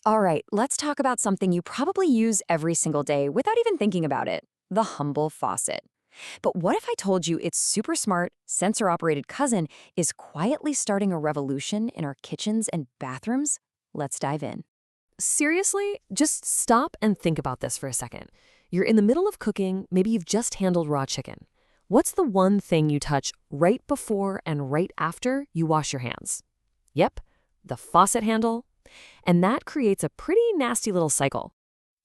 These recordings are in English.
All right, let's talk about something you probably use every single day without even thinking about it, the humble faucet. But what if I told you its super smart, sensor-operated cousin is quietly starting a revolution in our kitchens and bathrooms? Let's dive in. Seriously, just stop and think about this for a second. You're in the middle of cooking, maybe you've just handled raw chicken. What's the one thing you touch right before and right after you wash your hands? Yep, the faucet handle. And that creates a pretty nasty little cycle.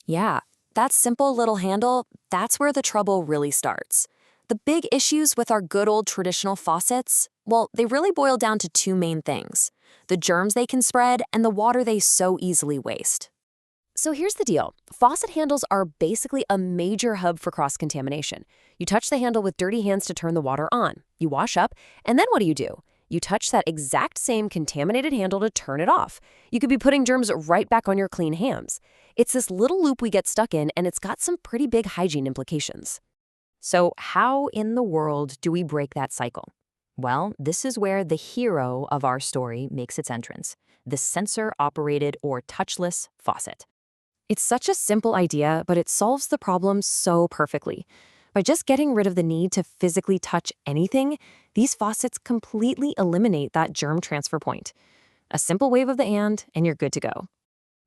Yeah, that simple little handle, that's where the trouble really starts. The big issues with our good old traditional faucets, well, they really boil down to two main things: the germs they can spread and the water they so easily waste. So here's the deal. Faucet handles are basically a major hub for cross-contamination. You touch the handle with dirty hands to turn the water on. You wash up, and then what do? You touch that exact same contaminated handle to turn it off. You could be putting germs right back on your clean hands. It's this little loop we get stuck in, and it's got some pretty big hygiene implications. So how in the world do we break that cycle? Well, this is where the hero of our story makes its entrance: the sensor-operated or touchless faucet. It's such a simple idea, but it solves the problem so perfectly. By just getting rid of the need to physically touch anything, these faucets completely eliminate that germ transfer point. A simple wave of the hand, and you're good to go.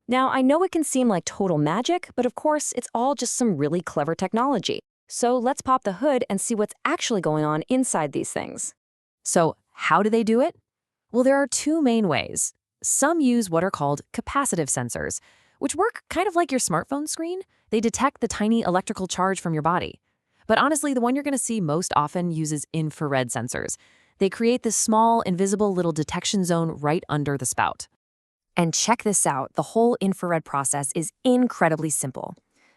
Now, I know it can seem like total magic, but of course, it's all just some really clever technology. So let's pop the hood and see what's actually going on inside these things. So, how do they do it? Well, there are two main ways. Some use what are called capacitive sensors, which work kind of like your smartphone screen. They detect the tiny electrical charge from your body. But honestly, the one you're going to see most often uses infrared sensors. They create this small, invisible little detection zone right under the spout. And check this out, the whole infrared process is incredibly simple.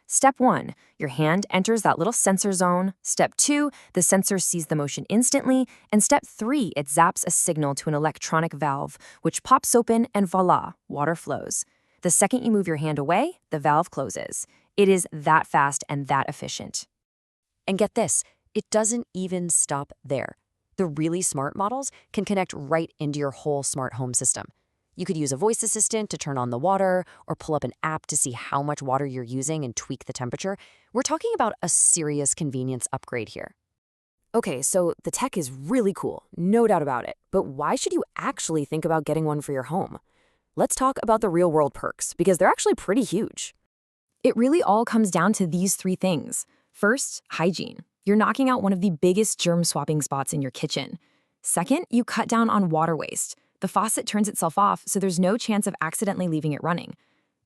Step 1, your hand enters that little sensor zone. Step 2, the sensor sees the motion instantly. And step 3, it zaps a signal to an electronic valve, which pops open and voila, water flows. The second you move your hand away, the valve closes. It is that fast and that efficient. And get this, it doesn't even stop there. The really smart models can connect right into your whole smart home system. You could use a voice assistant to turn on the water or pull up an app to see how much water you're using and tweak the temperature. We're talking about a serious convenience upgrade here. Okay, so the tech is really cool, no doubt about it. But why should you actually think about getting one for your home? Let's talk about the real-world perks, because they're actually pretty huge. It really all comes down to these three things. First, hygiene. You're knocking out one of the biggest germ-swapping spots in your kitchen. Second, you cut down on water waste. The faucet turns itself off, so there's no chance of accidentally leaving it running.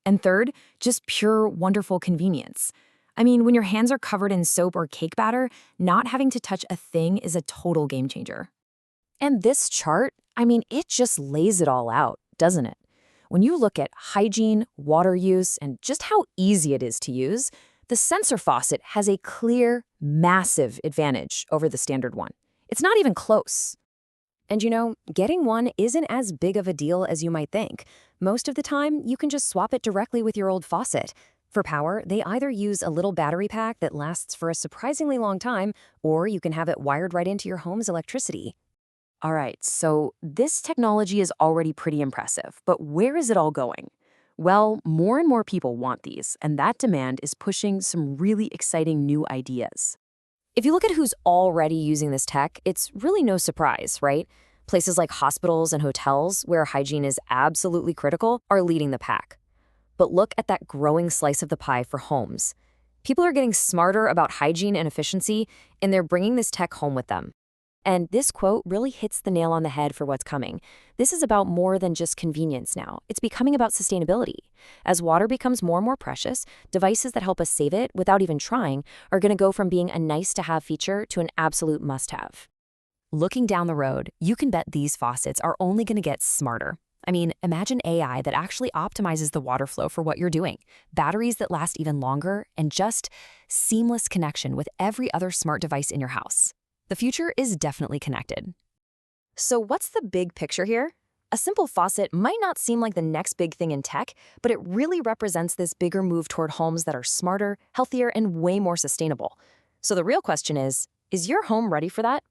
And third, just pure, wonderful convenience. I mean, when your hands are covered in soap or cake batter, not having to touch a thing is a total game changer. And this chart, it just lays it all out, doesn't it? When you look at hygiene, water use, and just how easy it is to use, the sensor faucet has a clear, massive advantage over the standard one. It's not even close. And getting one isn't as big of a deal as you might think. Most of the time, you can just swap it directly with your old faucet. For power, they either use a little battery pack that lasts for a surprisingly long time, or you can have it wired right into your home's electricity. All right, so this technology is already pretty impressive, but where is it all going? Well, more and more people want these, and that demand is pushing some really exciting new ideas. If you look at who's already using this tech, it's really no surprise, right? Places like hospitals and hotels, where hygiene is absolutely critical, are leading the pack. But look at that growing slice of the pie for homes. People are getting smarter about hygiene and efficiency, and they're bringing this tech home with them. And this quote really hits the nail on the head for what's coming. This is about more than just convenience now. It's becoming about sustainability. As water becomes more and more precious, devices that help us save it without even trying are going to go from being a nice-to-have feature to an absolute must-have. Looking down the road, you can bet these faucets are only going to get smarter. Imagine AI that actually optimizes the water flow for what you're doing, batteries that last even longer, and just seamless connection with every other smart device in your house. The future is definitely connected. So what's the big picture here? A simple faucet might not seem like the next big thing in tech, but it really represents this bigger move toward homes that are smarter, healthier, and way more sustainable. So the real question is your home ready for that?